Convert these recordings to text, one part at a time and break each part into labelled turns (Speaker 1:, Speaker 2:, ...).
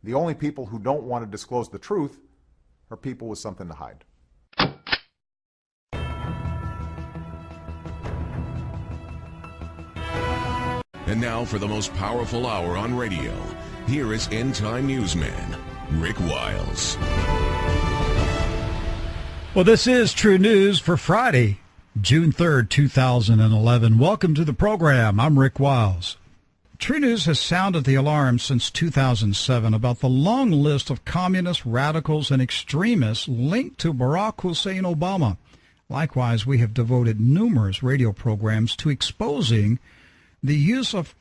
Speaker 1: The only people who don't want to disclose the truth are people with something to hide.
Speaker 2: And now for the most powerful hour on radio, here is End Time Newsman, Rick Wiles.
Speaker 3: Well, this is True News for Friday, June 3rd, 2011. Welcome to the program. I'm Rick Wiles. True News has sounded the alarm since 2007 about the long list of communists, radicals, and extremists linked to Barack Hussein Obama. Likewise, we have devoted numerous radio programs to exposing the use of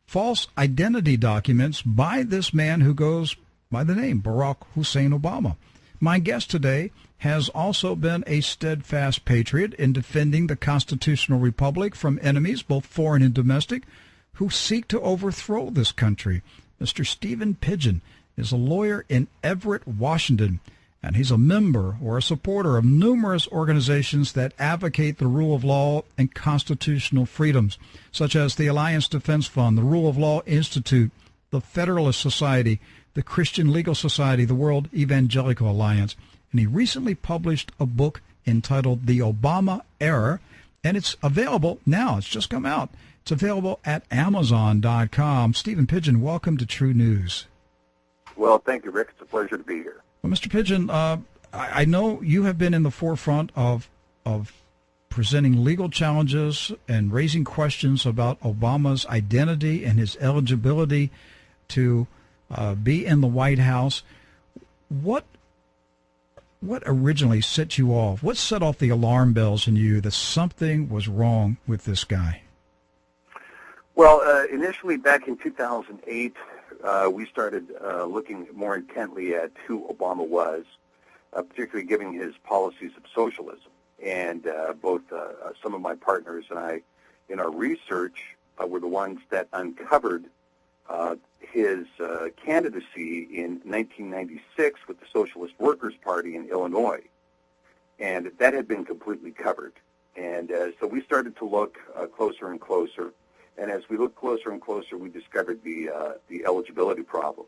Speaker 3: false identity documents by this man who goes by the name Barack Hussein Obama. My guest today has also been a steadfast patriot in defending the constitutional republic from enemies, both foreign and domestic, who seek to overthrow this country. Mr. Stephen Pidgeon is a lawyer in Everett, Washington, and he's a member or a supporter of numerous organizations that advocate the rule of law and constitutional freedoms, such as the Alliance Defense Fund, the Rule of Law Institute, the Federalist Society, the Christian Legal Society, the World Evangelical Alliance. And he recently published a book entitled The Obama Era, and it's available now. It's just come out. It's available at Amazon.com. Stephen Pidgeon, welcome to True News.
Speaker 4: Well, thank you, Rick. It's a pleasure to be here.
Speaker 3: Well, Mr. Pidgeon, I know you have been in the forefront of presenting legal challenges and raising questions about Obama's identity and his eligibility to be in the White House. What originally set you off? What set off the alarm bells in you that something was wrong with this guy?
Speaker 4: Well, initially back in 2008, we started looking more intently at who Obama was, particularly given his policies of socialism. And both some of my partners and I, in our research, were the ones that uncovered his candidacy in 1996 with the Socialist Workers' Party in Illinois. And that had been completely covered. And so we started to look closer and closer. And as we looked closer and closer, we discovered the eligibility problem.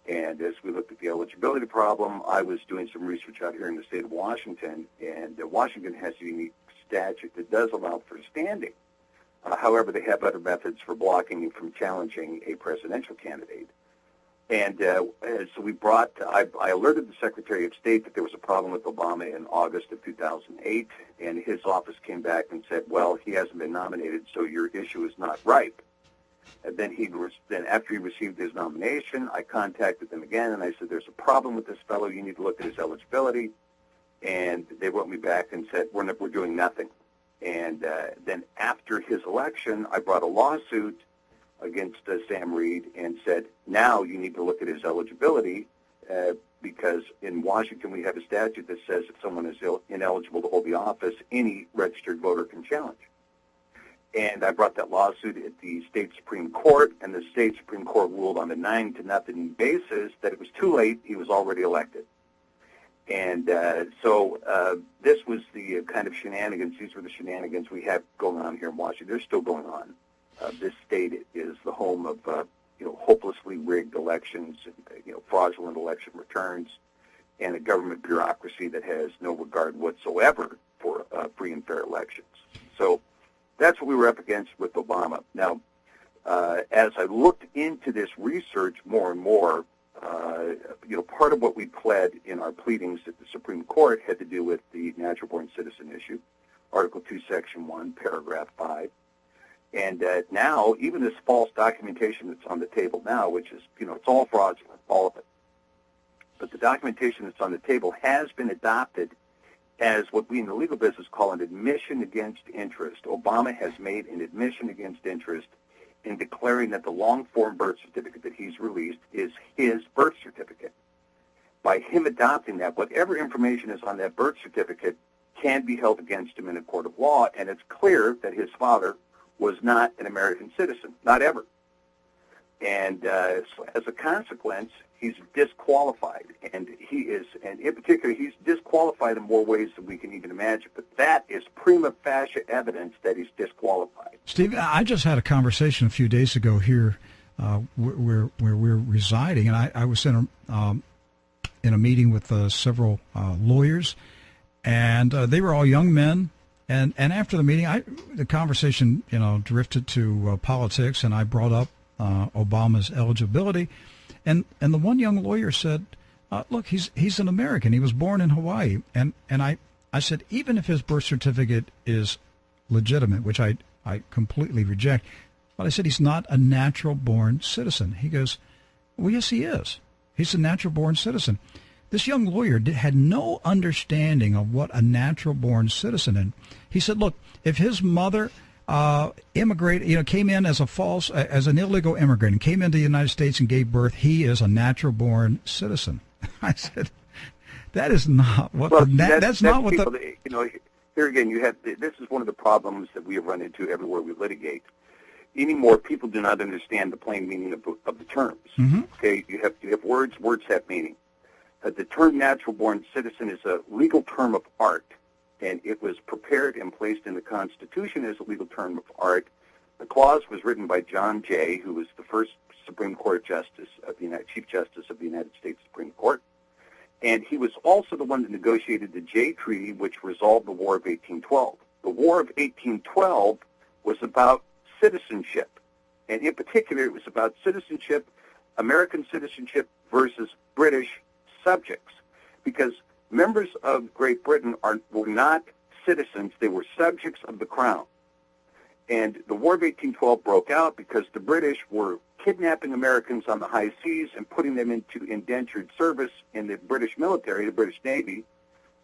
Speaker 4: And as we looked at the eligibility problem, I was doing some research out here in the state of Washington, and Washington has a unique statute that does allow for standing. However, they have other methods for blocking you from challenging a presidential candidate. And so I alerted the Secretary of State that there was a problem with Obama in August of 2008, and his office came back and said, well, he hasn't been nominated, so your issue is not ripe. And then after he received his nomination, I contacted them again, and I said, there's a problem with this fellow. You need to look at his eligibility. And they wrote me back and said, we're doing nothing. And then after his election, I brought a lawsuit against Sam Reed and said, now you need to look at his eligibility because in Washington we have a statute that says if someone is ineligible to hold the office, any registered voter can challenge. And I brought that lawsuit at the state Supreme Court, and the state Supreme Court ruled on a 9-0 basis that it was too late. He was already elected. And so this was the kind of shenanigans. These were the shenanigans we have going on here in Washington. They're still going on. This state is the home of hopelessly rigged elections, fraudulent election returns, and a government bureaucracy that has no regard whatsoever for free and fair elections. So that's what we were up against with Obama. Now, as I looked into this research more and more, part of what we pled in our pleadings at the Supreme Court had to do with the natural-born citizen issue, Article 2, Section 1, Paragraph 5. And now, even this false documentation that's on the table now, which is, it's all fraudulent, all of it. But the documentation that's on the table has been adopted as what we in the legal business call an admission against interest. Obama has made an admission against interest in declaring that the long-form birth certificate that he's released is his birth certificate. By him adopting that, whatever information is on that birth certificate can be held against him in a court of law, and it's clear that his father was not an American citizen, not ever. And so as a consequence, he's disqualified, and in particular, he's disqualified in more ways than we can even imagine. But that is prima facie evidence that he's disqualified.
Speaker 3: Steve, I just had a conversation a few days ago here where we're residing, and I was in a meeting with several lawyers, and they were all young men. And after the meeting, the conversation drifted to politics, and I brought up Obama's eligibility, and the one young lawyer said, "Look, he's an American. He was born in Hawaii." And I said, even if his birth certificate is legitimate, which I completely reject, but I said he's not a natural-born citizen. He goes, "Well, yes, he is. He's a natural-born citizen." This young lawyer had no understanding of what a natural-born citizen is. He said, "Look, if his mother came in as an illegal immigrant and came into the United States and gave birth, he is a natural-born citizen." I said, "That is not what
Speaker 4: Here again, this is one of the problems that we have run into everywhere we litigate. Anymore, people do not understand the plain meaning of the terms.
Speaker 3: Mm-hmm.
Speaker 4: Okay, you have words have meaning. The term natural-born citizen is a legal term of art, and it was prepared and placed in the Constitution as a legal term of art. The clause was written by John Jay, who was the first Supreme Court Justice of the Chief Justice of the United States Supreme Court, and he was also the one that negotiated the Jay Treaty, which resolved the War of 1812. The War of 1812 was about citizenship, and in particular, it was about citizenship, American citizenship versus British subjects, because members of Great Britain were not citizens, they were subjects of the crown. And the War of 1812 broke out because the British were kidnapping Americans on the high seas and putting them into indentured service in the British military, the British Navy,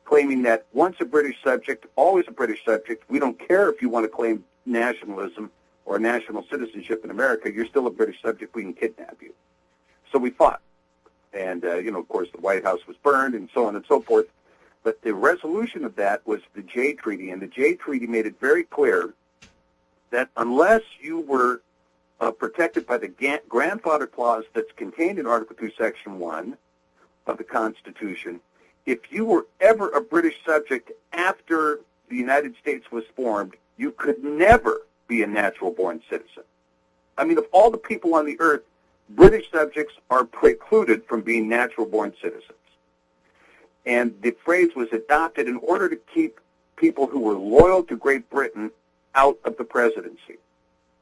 Speaker 4: claiming that once a British subject, always a British subject. We don't care if you want to claim nationalism or national citizenship in America, you're still a British subject, we can kidnap you. So we fought. And, of course, the White House was burned and so on and so forth. But the resolution of that was the Jay Treaty, and the Jay Treaty made it very clear that unless you were protected by the grandfather clause that's contained in Article 2, Section 1 of the Constitution, if you were ever a British subject after the United States was formed, you could never be a natural-born citizen. I mean, of all the people on the earth, British subjects are precluded from being natural-born citizens. And the phrase was adopted in order to keep people who were loyal to Great Britain out of the presidency.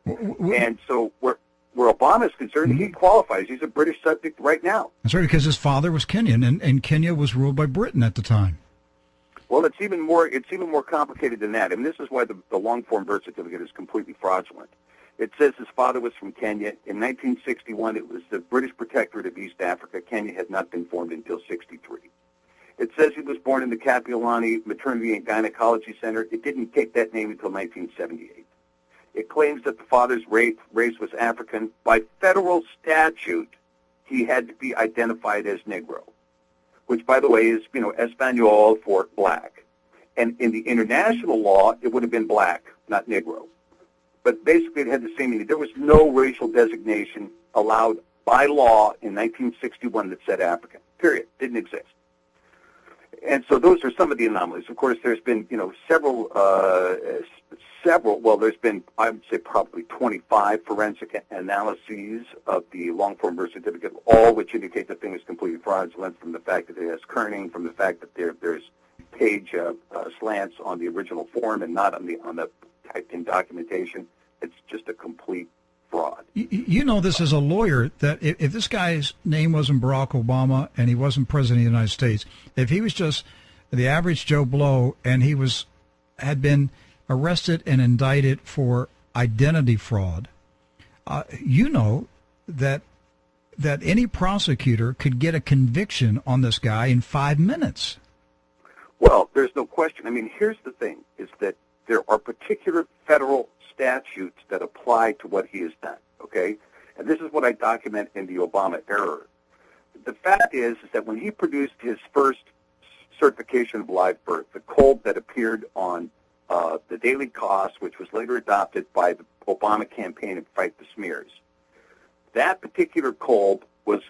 Speaker 4: And so where Obama is concerned, he qualifies. He's a British subject right now.
Speaker 3: That's right, because his father was Kenyan, and Kenya was ruled by Britain at the time.
Speaker 4: Well, it's even more complicated than that. And this is why the long-form birth certificate is completely fraudulent. It says his father was from Kenya. In 1961, it was the British Protectorate of East Africa. Kenya had not been formed until 63. It says he was born in the Kapiolani Maternity and Gynecology Center. It didn't take that name until 1978. It claims that the father's race was African. By federal statute, he had to be identified as Negro, which, by the way, is, Espanol for black. And in the international law, it would have been black, not Negro. But basically, it had the same meaning. There was no racial designation allowed by law in 1961 that said African. Period. Didn't exist. And so those are some of the anomalies. Of course, there's been, several. Well, there's been, I would say, probably 25 forensic analyses of the long-form birth certificate, all which indicate the thing is completely fraudulent, from the fact that it has kerning, from the fact that there's page slants on the original form and not on the typed-in documentation. It's just a complete fraud.
Speaker 3: This as a lawyer, that if this guy's name wasn't Barack Obama and he wasn't president of the United States, if he was just the average Joe Blow and he had been arrested and indicted for identity fraud, that any prosecutor could get a conviction on this guy in 5 minutes.
Speaker 4: Well, there's no question. I mean, here's the thing, is that there are particular federal statutes that apply to what he has done, okay? And this is what I document in the Obama error. The fact is that when he produced his first certification of live birth, the code that appeared on the Daily Cost, which was later adopted by the Obama campaign to fight the smears, that particular code was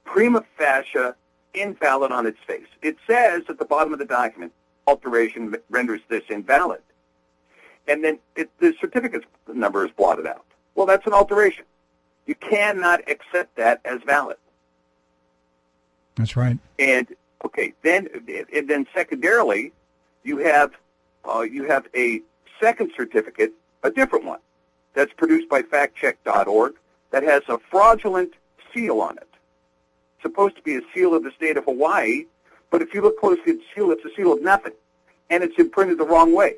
Speaker 4: prima facie invalid on its face. It says at the bottom of the document, alteration renders this invalid. And then the certificate number is blotted out. Well, that's an alteration. You cannot accept that as valid.
Speaker 3: That's right.
Speaker 4: And okay, then secondarily, you have a second certificate, a different one, that's produced by factcheck.org that has a fraudulent seal on it. It's supposed to be a seal of the state of Hawaii, but if you look closely at the seal, it's a seal of nothing, and it's imprinted the wrong way.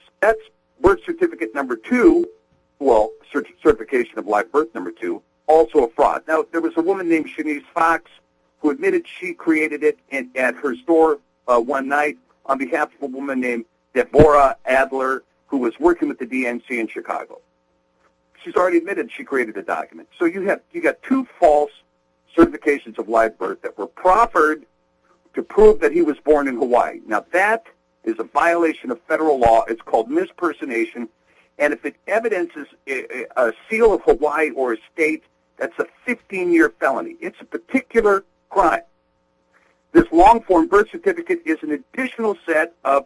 Speaker 4: So that's birth certificate number 2, well, certification of live birth number 2, also a fraud. Now, there was a woman named Shanice Fox who admitted she created it at her store one night on behalf of a woman named Deborah Adler, who was working with the DNC in Chicago. She's already admitted she created the document. So you got 2 false certifications of live birth that were proffered to prove that he was born in Hawaii. Now that is a violation of federal law. It's called mispersonation, and if it evidences a seal of Hawaii or a state, that's a 15-year felony. It's a particular crime. This long-form birth certificate is an additional set of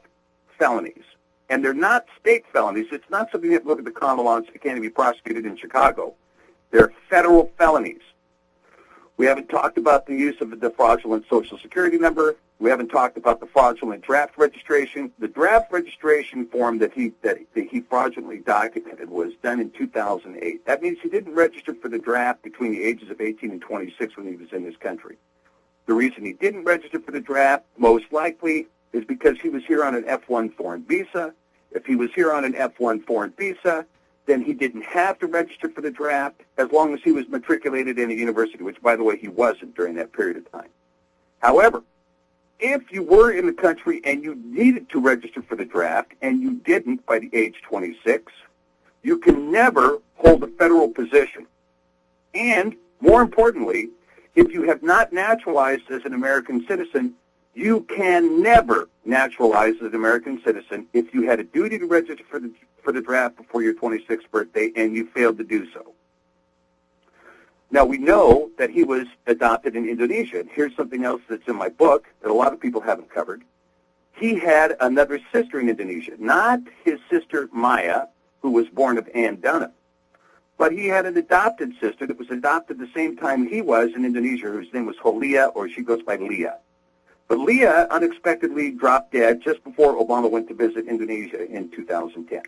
Speaker 4: felonies, and they're not state felonies. It's not something that look at the common law and say can't be prosecuted in Chicago. They're federal felonies. We haven't talked about the use of the fraudulent Social Security number. We haven't talked about the fraudulent draft registration. The draft registration form that he fraudulently documented was done in 2008. That means he didn't register for the draft between the ages of 18 and 26 when he was in this country. The reason he didn't register for the draft, most likely, is because he was here on an F-1 foreign visa. If he was here on an F-1 foreign visa, then he didn't have to register for the draft as long as he was matriculated in a university, which, by the way, he wasn't during that period of time. However, if you were in the country and you needed to register for the draft and you didn't by the age 26, you can never hold a federal position. And, more importantly, if you have not naturalized as an American citizen, you can never naturalize as an American citizen if you had a duty to register for the draft before your 26th birthday and you failed to do so. Now, we know that he was adopted in Indonesia. And here's something else that's in my book that a lot of people haven't covered. He had another sister in Indonesia, not his sister Maya, who was born of Ann Dunham, but he had an adopted sister that was adopted the same time he was in Indonesia, whose name was Holia, or she goes by Leah. But Leah unexpectedly dropped dead just before Obama went to visit Indonesia in 2010.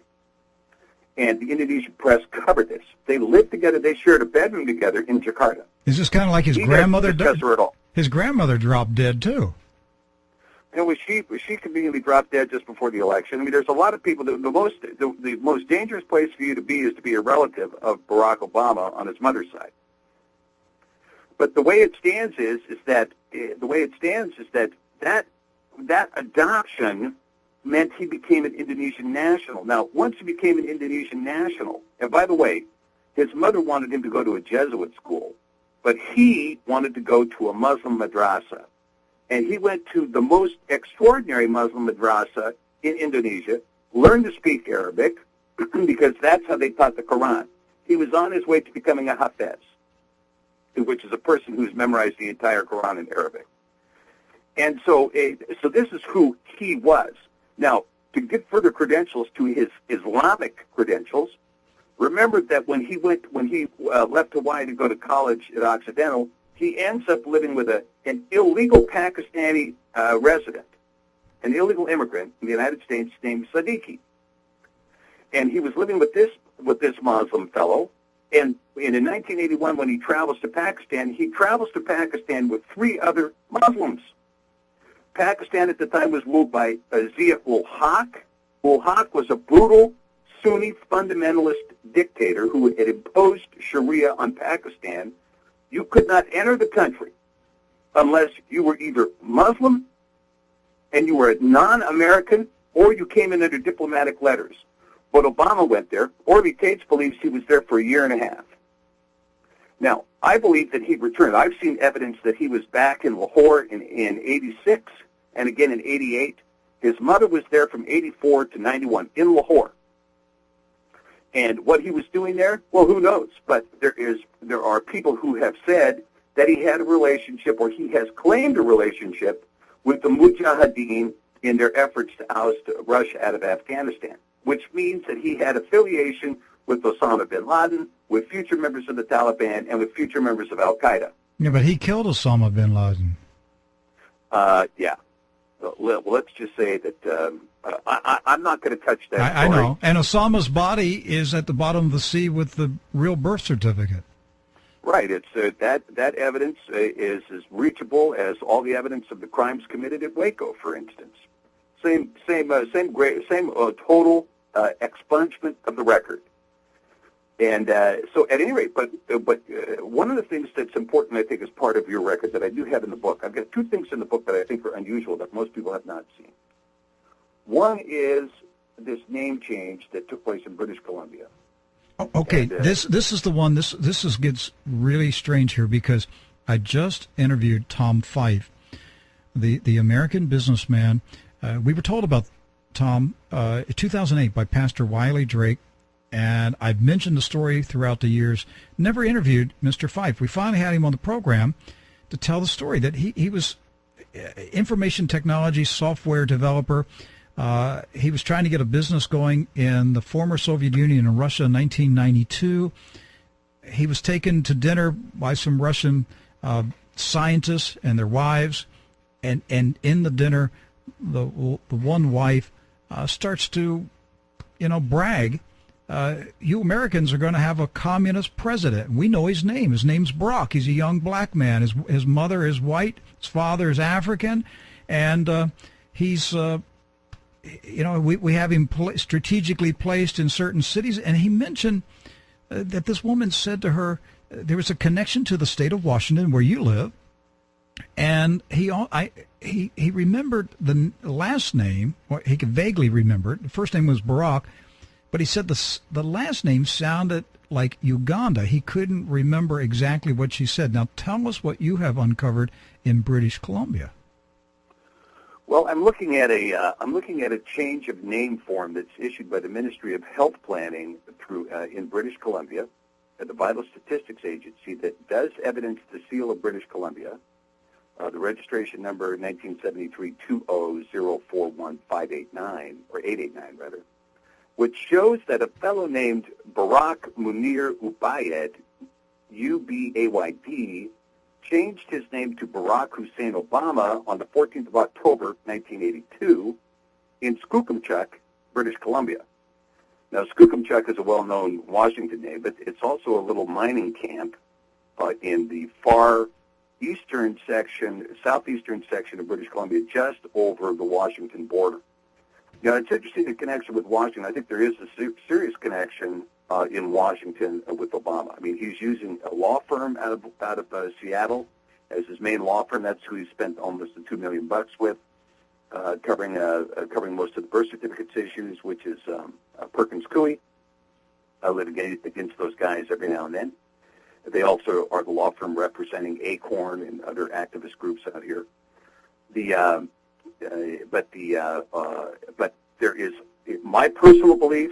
Speaker 4: And the Indonesian press covered this. They lived together. They shared a bedroom together in Jakarta.
Speaker 3: Is this kind of like his grandmother?
Speaker 4: Her at all.
Speaker 3: His grandmother dropped dead too.
Speaker 4: You know, she conveniently dropped dead just before the election. I mean, there's a lot of people. The most dangerous place for you to be is to be a relative of Barack Obama on his mother's side. But the way it stands is that adoption meant he became an Indonesian national. Now, once he became an Indonesian national, and by the way, his mother wanted him to go to a Jesuit school, but he wanted to go to a Muslim madrasa. And he went to the most extraordinary Muslim madrasa in Indonesia, learned to speak Arabic, because that's how they taught the Quran. He was on his way to becoming a Hafiz, which is a person who's memorized the entire Quran in Arabic. And so this is who he was. Now, to get further credentials to his Islamic credentials, remember that when he left Hawaii to go to college at Occidental, he ends up living with an illegal Pakistani resident, an illegal immigrant in the United States named Sadiqi. And he was living with this Muslim fellow. And in 1981, when he travels to Pakistan with 3 other Muslims. Pakistan at the time was ruled by Zia-ul-Haq. Ul-Haq was a brutal Sunni fundamentalist dictator who had imposed Sharia on Pakistan. You could not enter the country unless you were either Muslim and you were a non-American, or you came in under diplomatic letters. But Obama went there. Orly Tates believes he was there for a year and a half. Now, I believe that he returned. I've seen evidence that he was back in Lahore in 86 and again in 88. His mother was there from 84 to 91 in Lahore. And what he was doing there, well, who knows? But there are people who have said that he had a relationship, or he has claimed a relationship, with the Mujahideen in their efforts to oust Russia out of Afghanistan, which means that he had affiliation with Osama bin Laden, with future members of the Taliban, and with future members of Al-Qaeda.
Speaker 3: Yeah, but he killed Osama bin Laden.
Speaker 4: Yeah. Well, let's just say that I'm not going to touch that story.
Speaker 3: I know. And Osama's body is at the bottom of the sea with the real birth certificate.
Speaker 4: Right. It's that evidence is as reachable as all the evidence of the crimes committed at Waco, for instance. Same total expungement of the record. And so, at any rate, but one of the things that's important, I think, as part of your record that I do have in the book, I've got two things in the book that I think are unusual that most people have not seen. One is this name change that took place in British Columbia.
Speaker 3: Oh, okay,
Speaker 4: And,
Speaker 3: this is the one. This gets really strange here because I just interviewed Tom Fife, the American businessman. We were told about Tom in 2008 by Pastor Wiley Drake. And I've mentioned the story throughout the years, never interviewed Mr. Fife. We finally had him on the program to tell the story that he was information technology software developer. He was trying to get a business going in the former Soviet Union and Russia in 1992. He was taken to dinner by some Russian scientists and their wives. And in the dinner, the one wife starts to, brag. You Americans are going to have a communist president. We know his name. His name's Brock. He's a young black man. His mother is white. His father is African. And he's, we have him strategically placed in certain cities. And he mentioned that this woman said to her, there was a connection to the state of Washington where you live. And he remembered the last name, or he could vaguely remember it. The first name was Barack. But he said the last name sounded like Uganda. He couldn't remember exactly what she said. Now, tell us what you have uncovered in British Columbia.
Speaker 4: Well, I'm looking at a change of name form that's issued by the Ministry of Health Planning through in British Columbia, the Vital Statistics Agency, that does evidence the seal of British Columbia. The registration number 1973-20041589 or 889 rather. Which shows that a fellow named Barack Munir Ubayd, U-B-A-Y-D, changed his name to Barack Hussein Obama on the 14th of October, 1982, in Skookumchuck, British Columbia. Now, Skookumchuck is a well-known Washington name, but it's also a little mining camp in the southeastern section of British Columbia, just over the Washington border. It's interesting, the connection with Washington. I think there is a serious connection in Washington with Obama. I mean, he's using a law firm out of Seattle as his main law firm. That's who he spent almost $2 million with, covering most of the birth certificates issues, which is Perkins Coie. I litigate against those guys every now and then. They also are the law firm representing Acorn and other activist groups out here. But there is my personal belief.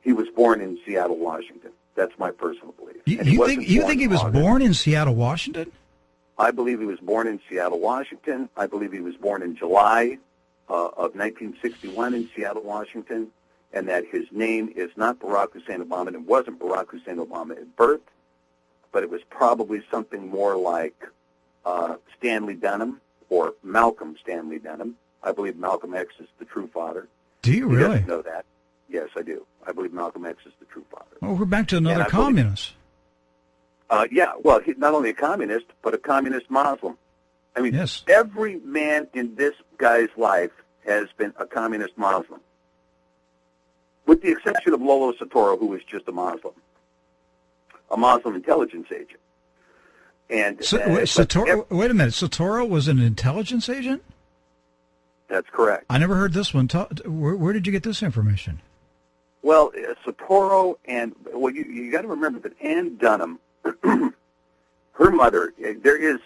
Speaker 4: He was born in Seattle, Washington. That's my personal belief.
Speaker 3: You think he was born in Seattle, Washington?
Speaker 4: I believe he was born in Seattle, Washington. I believe he was born in July of 1961 in Seattle, Washington, and that his name is not Barack Hussein Obama, and it wasn't Barack Hussein Obama at birth, but it was probably something more like Stanley Dunham or Malcolm Stanley Dunham. I believe Malcolm X is the true father.
Speaker 3: Do you really?
Speaker 4: He doesn't know that. Yes, I do. I believe Malcolm X is the true father.
Speaker 3: Well, we're back to another communist.
Speaker 4: Well, he's not only a communist, but a communist Muslim. I mean,
Speaker 3: yes.
Speaker 4: Every man in this guy's life has been a communist Muslim, with the exception of Lolo Soetoro, who was just a Muslim intelligence agent. And
Speaker 3: wait a minute, Soetoro was an intelligence agent?
Speaker 4: That's correct.
Speaker 3: I never heard this one. Where did you get this information?
Speaker 4: Well, Soetoro you got to remember that Ann Dunham, her mother, there is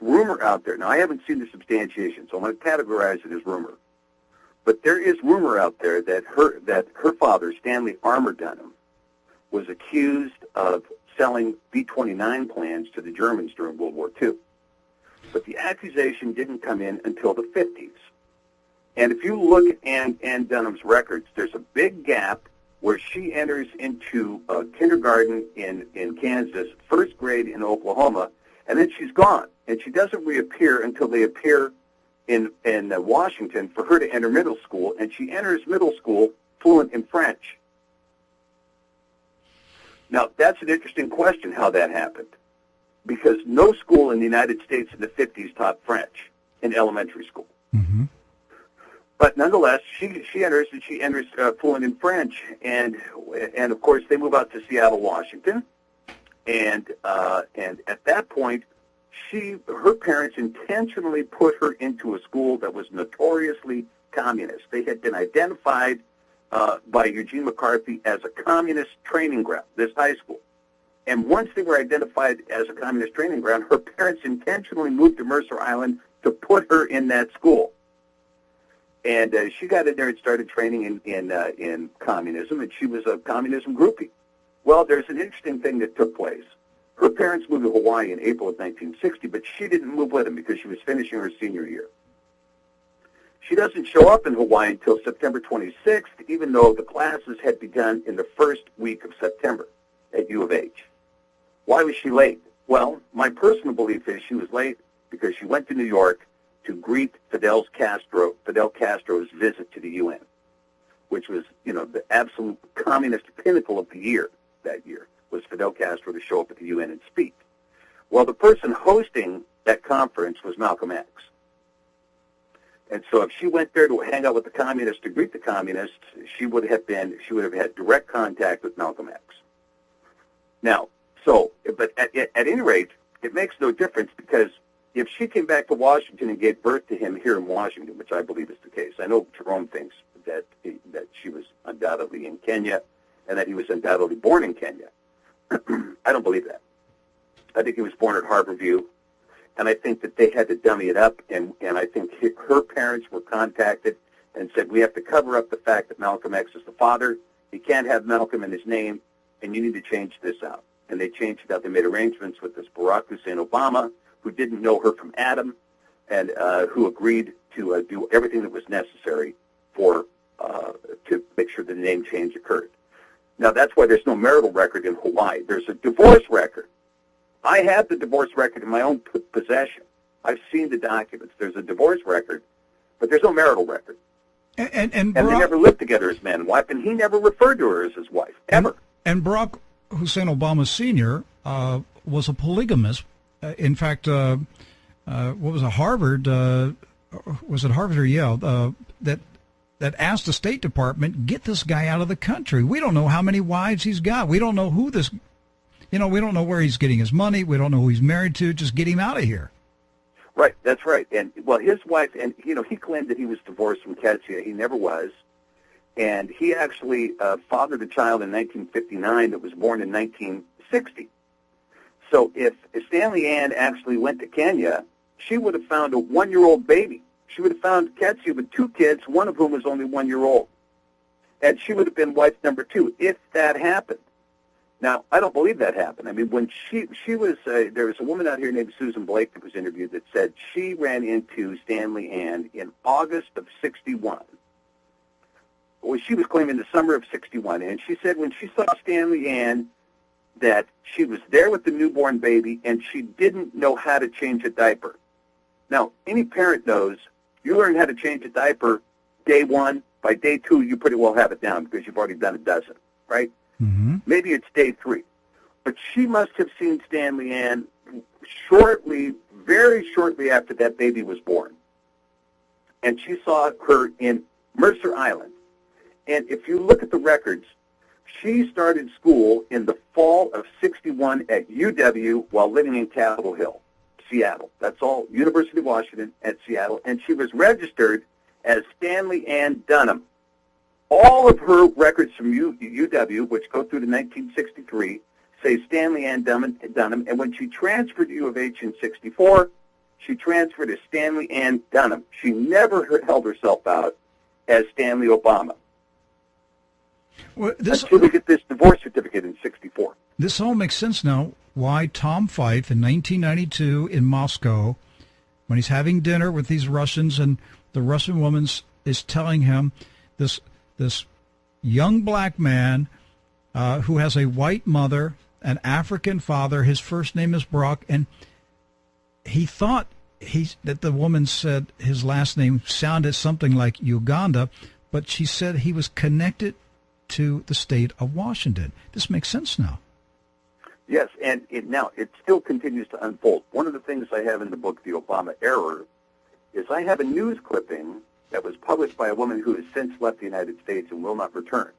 Speaker 4: rumor out there. Now, I haven't seen the substantiation, so I'm going to categorize it as rumor. But there is rumor out there that her father, Stanley Armour Dunham, was accused of selling B-29 plans to the Germans during World War II. But the accusation didn't come in until the 50s. And if you look at Ann Dunham's records, there's a big gap where she enters into kindergarten in Kansas, first grade in Oklahoma, and then she's gone. And she doesn't reappear until they appear in Washington for her to enter middle school, and she enters middle school fluent in French. Now, that's an interesting question, how that happened, because no school in the United States in the 50s taught French in elementary school.
Speaker 3: Mm-hmm.
Speaker 4: But nonetheless, she enters fluent in French, and of course they move out to Seattle, Washington, and at that point, her parents intentionally put her into a school that was notoriously communist. They had been identified by Eugene McCarthy as a communist training ground, this high school. And once they were identified as a communist training ground, her parents intentionally moved to Mercer Island to put her in that school. And she got in there and started training in communism, and she was a communism groupie. Well, there's an interesting thing that took place. Her parents moved to Hawaii in April of 1960, but she didn't move with them because she was finishing her senior year. She doesn't show up in Hawaii until September 26th, even though the classes had begun in the first week of September at U of H. Why was she late? Well, my personal belief is she was late because she went to New York to greet Fidel Castro's visit to the UN, which was, the absolute communist pinnacle of the year that year, was Fidel Castro to show up at the UN and speak. Well, the person hosting that conference was Malcolm X. And so if she went there to hang out with the communists, to greet the communists, she would have had direct contact with Malcolm X. Now, but at any rate, it makes no difference, because if she came back to Washington and gave birth to him here in Washington, which I believe is the case, I know Jerome thinks that she was undoubtedly in Kenya and that he was undoubtedly born in Kenya. I don't believe that. I think he was born at Harborview, and I think that they had to dummy it up, and I think her parents were contacted and said, we have to cover up the fact that Malcolm X is the father. You can't have Malcolm in his name, and you need to change this out. And they changed it out. They made arrangements with this Barack Hussein Obama, who didn't know her from Adam, and who agreed to do everything that was necessary to make sure the name change occurred. Now, that's why there's no marital record in Hawaii. There's a divorce record. I have the divorce record in my own possession. I've seen the documents. There's a divorce record, but there's no marital record. And they never lived together as man and wife, and he never referred to her as his wife, ever.
Speaker 3: And Barack Hussein Obama Sr. Was a polygamist. In fact, what was it, Harvard? Was it Harvard or Yale? That asked the State Department, get this guy out of the country. We don't know how many wives he's got. We don't know who this, we don't know where he's getting his money. We don't know who he's married to. Just get him out of here.
Speaker 4: Right, that's right. And, well, his wife, and, he claimed that he was divorced from Ketsia. He never was. And he actually fathered a child in 1959 that was born in 1960. So if Stanley Ann actually went to Kenya, she would have found a 1-year-old baby. She would have found Ketsia with 2 kids, one of whom was only 1 year old. And she would have been wife number 2 if that happened. Now, I don't believe that happened. I mean, when she was, there was a woman out here named Susan Blake that was interviewed that said she ran into Stanley Ann in August of 61. Well, she was claiming the summer of 61. And she said when she saw Stanley Ann that she was there with the newborn baby and she didn't know how to change a diaper. Now, any parent knows you learn how to change a diaper day 1. By day 2, you pretty well have it down because you've already done a dozen, right?
Speaker 3: Mm-hmm.
Speaker 4: Maybe it's day 3. But she must have seen Stanley Ann very shortly after that baby was born. And she saw her in Mercer Island. And if you look at the records, she started school in the fall of 61 at UW while living in Capitol Hill, Seattle. That's all, University of Washington at Seattle. And she was registered as Stanley Ann Dunham. All of her records from UW, which go through to 1963, say Stanley Ann Dunham. And when she transferred to U of H in 64, she transferred as Stanley Ann Dunham. She never held herself out as Stanley Obama.
Speaker 3: Well,
Speaker 4: until we get this divorce certificate in 64.
Speaker 3: This all makes sense now, why Tom Fife in 1992 in Moscow, when he's having dinner with these Russians, and the Russian woman is telling him this young black man who has a white mother, an African father. His first name is Barack, and he thought that the woman said his last name sounded something like Uganda, but she said he was connected to the state of Washington. This makes sense now.
Speaker 4: Yes, and now it still continues to unfold. One of the things I have in the book, The Obama Error, is I have a news clipping that was published by a woman who has since left the United States and will not return.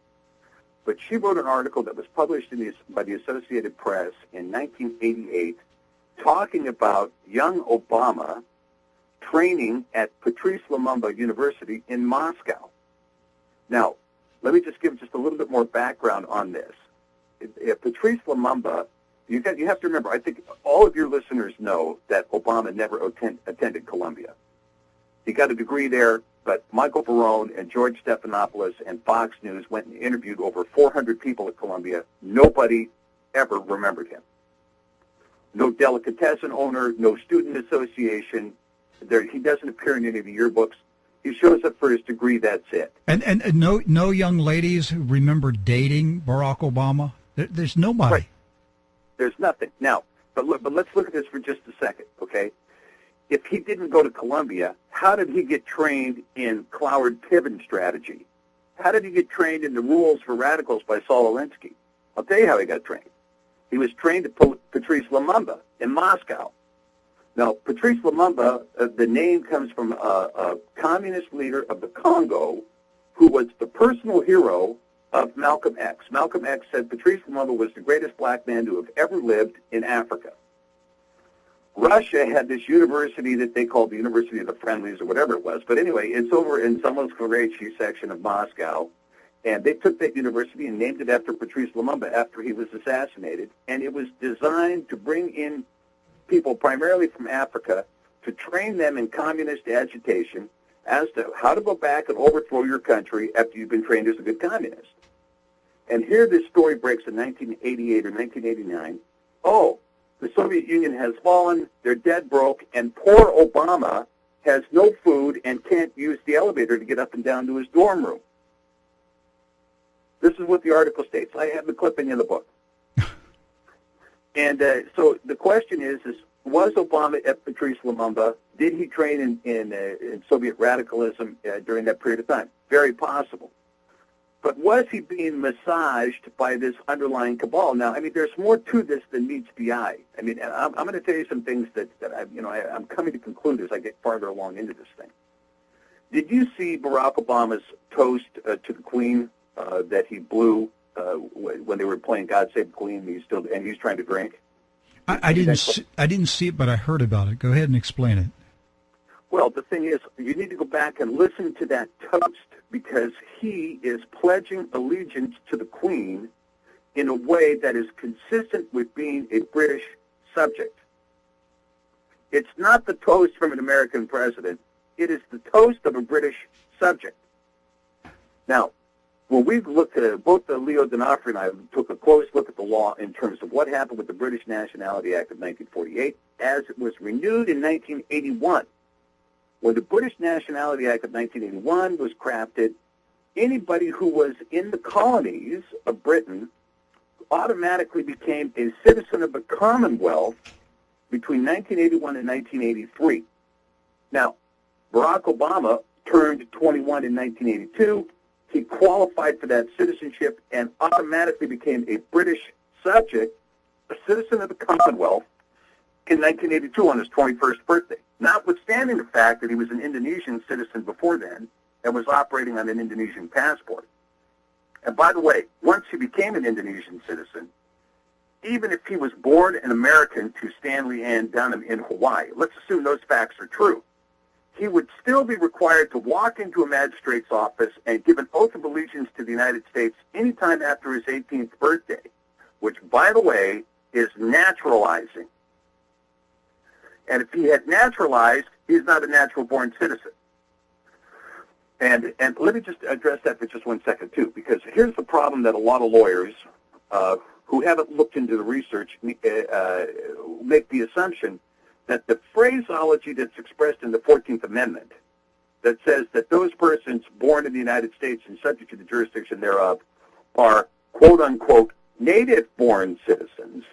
Speaker 4: But she wrote an article that was published by the Associated Press in 1988 talking about young Obama training at Patrice Lumumba University in Moscow. Now, let me just give just a little bit more background on this. Patrice Lumumba, you have to remember, I think all of your listeners know that Obama never attended Columbia. He got a degree there, but Michael Barone and George Stephanopoulos and Fox News went and interviewed over 400 people at Columbia. Nobody ever remembered him. No delicatessen owner, no student association. He doesn't appear in any of the yearbooks. He shows up for his degree, that's it.
Speaker 3: And no young ladies who remember dating Barack Obama? There's nobody.
Speaker 4: Right. There's nothing. Now, but let's look at this for just a second, okay? If he didn't go to Columbia, how did he get trained in Cloward-Piven strategy? How did he get trained in the rules for radicals by Saul Alinsky? I'll tell you how he got trained. He was trained at Patrice Lumumba in Moscow. Now, Patrice Lumumba, the name comes from a communist leader of the Congo who was the personal hero of Malcolm X. Malcolm X said Patrice Lumumba was the greatest black man to have ever lived in Africa. Russia had this university that they called the University of the Friendlies or whatever it was. But anyway, it's over in Samoskvorechi section of Moscow. And they took that university and named it after Patrice Lumumba after he was assassinated. And it was designed to bring in people primarily from Africa to train them in communist agitation as to how to go back and overthrow your country after you've been trained as a good communist. And here this story breaks in 1988 or 1989. Oh, the Soviet Union has fallen, they're dead broke, and poor Obama has no food and can't use the elevator to get up and down to his dorm room. This is what the article states. I have the clipping in the book. And so the question is was Obama at Patrice Lumumba? Did he train in Soviet radicalism during that period of time? Very possible. But was he being massaged by this underlying cabal? Now, I mean, there's more to this than meets the eye. I mean, I'm going to tell you some things that I'm coming to conclude as I get farther along into this thing. Did you see Barack Obama's toast to the Queen that he blew when they were playing God Save the Queen? And he's trying to drink.
Speaker 3: I didn't see it, but I heard about it. Go ahead and explain it.
Speaker 4: Well, the thing is, you need to go back and listen to that toast because he is pledging allegiance to the Queen in a way that is consistent with being a British subject. It's not the toast from an American president. It is the toast of a British subject. Now, when we looked at both Leo D'Onofrio and I took a close look at the law in terms of what happened with the British Nationality Act of 1948 as it was renewed in 1981. When the British Nationality Act of 1981 was crafted, anybody who was in the colonies of Britain automatically became a citizen of the Commonwealth between 1981 and 1983. Now, Barack Obama turned 21 in 1982. He qualified for that citizenship and automatically became a British subject, a citizen of the Commonwealth, in 1982 on his 21st birthday, notwithstanding the fact that he was an Indonesian citizen before then and was operating on an Indonesian passport. And by the way, once he became an Indonesian citizen, even if he was born an American to Stanley Ann Dunham in Hawaii, let's assume those facts are true, he would still be required to walk into a magistrate's office and give an oath of allegiance to the United States anytime after his 18th birthday, which, by the way, is naturalizing. And if he had naturalized, he's not a natural-born citizen. And let me just address that for just 1 second, too, because here's the problem that a lot of lawyers who haven't looked into the research make the assumption that the phraseology that's expressed in the 14th Amendment that says that those persons born in the United States and subject to the jurisdiction thereof are, quote-unquote, native-born citizens,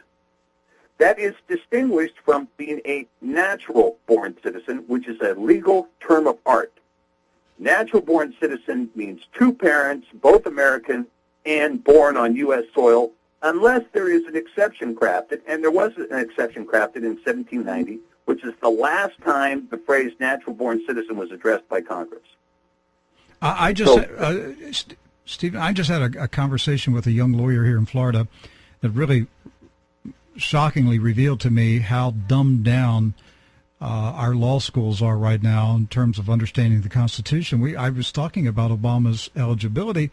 Speaker 4: that is distinguished from being a natural-born citizen, which is a legal term of art. Natural-born citizen means two parents, both American, and born on U.S. soil, unless there is an exception crafted, and there was an exception crafted in 1790, which is the last time the phrase natural-born citizen was addressed by Congress.
Speaker 3: Stephen, I just had a conversation with a young lawyer here in Florida that really shockingly revealed to me how dumbed down our law schools are right now in terms of understanding the Constitution. I was talking about Obama's eligibility,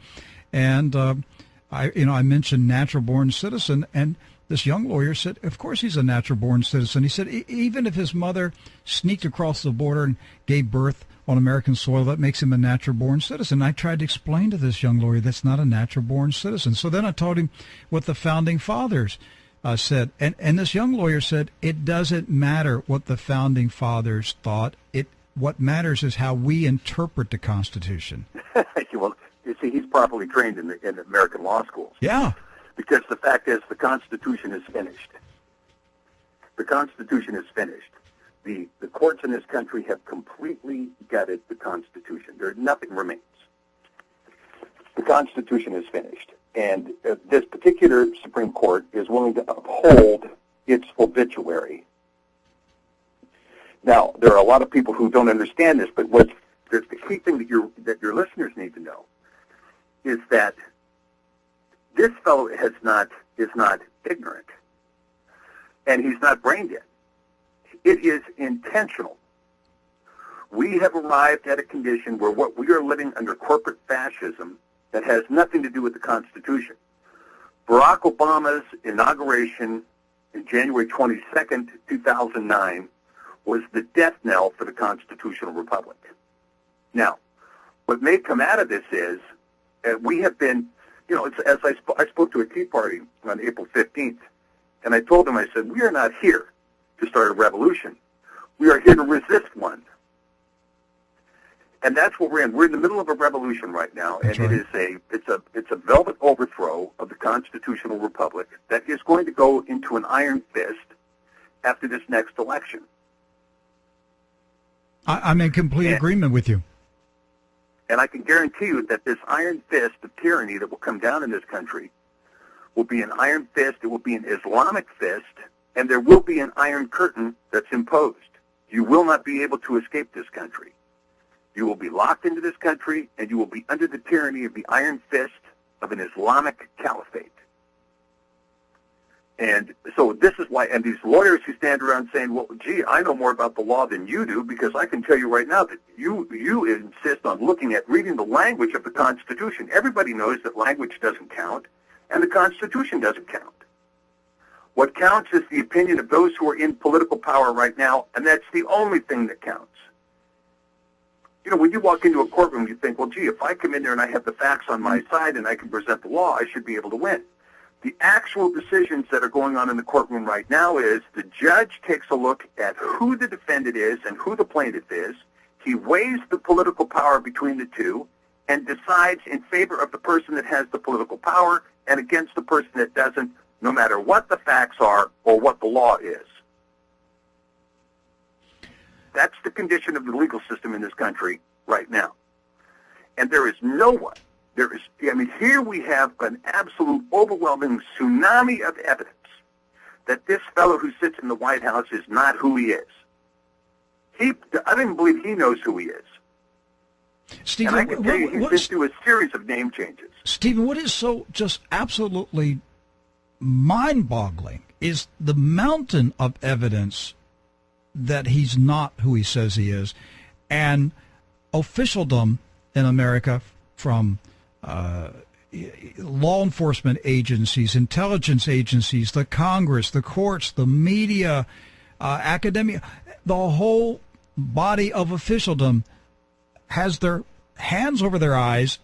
Speaker 3: and I mentioned natural-born citizen, and this young lawyer said, of course he's a natural-born citizen. He said even if his mother sneaked across the border and gave birth on American soil, that makes him a natural-born citizen. I tried to explain to this young lawyer that's not a natural-born citizen. So then I told him what the Founding Fathers said. And this young lawyer said, it doesn't matter what the Founding Fathers thought. What matters is how we interpret the Constitution.
Speaker 4: Well, you see, he's properly trained in the American law schools.
Speaker 3: Yeah.
Speaker 4: Because the fact is, the Constitution is finished. The Constitution is finished. The courts in this country have completely gutted the Constitution. Nothing remains. The Constitution is finished. And this particular Supreme Court is willing to uphold its obituary. Now, there are a lot of people who don't understand this, but the key thing that your listeners need to know is that this fellow is not ignorant, and he's not brain dead. It is intentional. We have arrived at a condition where what we are living under corporate fascism that has nothing to do with the Constitution. Barack Obama's inauguration in January 22nd, 2009, was the death knell for the constitutional republic. Now, what may come out of this is we have been, as I spoke to a Tea Party on April 15th, and I told them, I said, we are not here to start a revolution. We are here to resist one. And that's what we're in. We're in the middle of a revolution right now, and it's a velvet overthrow of the constitutional republic that is going to go into an iron fist after this next election.
Speaker 3: I'm in complete agreement with you.
Speaker 4: And I can guarantee you that this iron fist of tyranny that will come down in this country will be an iron fist, it will be an Islamic fist, and there will be an iron curtain that's imposed. You will not be able to escape this country. You will be locked into this country, and you will be under the tyranny of the iron fist of an Islamic caliphate. And so this is why, and these lawyers who stand around saying, well, gee, I know more about the law than you do, because I can tell you right now that you insist on reading the language of the Constitution. Everybody knows that language doesn't count, and the Constitution doesn't count. What counts is the opinion of those who are in political power right now, and that's the only thing that counts. When you walk into a courtroom, you think, well, gee, if I come in there and I have the facts on my side and I can present the law, I should be able to win. The actual decisions that are going on in the courtroom right now is the judge takes a look at who the defendant is and who the plaintiff is. He weighs the political power between the two and decides in favor of the person that has the political power and against the person that doesn't, no matter what the facts are or what the law is. That's the condition of the legal system in this country right now. And there is no one. Here we have an absolute overwhelming tsunami of evidence that this fellow who sits in the White House is not who he is. I don't even believe he knows who he is.
Speaker 3: Stephen,
Speaker 4: and I can tell you he's been through a series of name changes.
Speaker 3: Stephen, what is so just absolutely mind-boggling is the mountain of evidence that he's not who he says he is, and officialdom in America from law enforcement agencies, intelligence agencies, the Congress, the courts, the media, academia, the whole body of officialdom has their hands over their eyes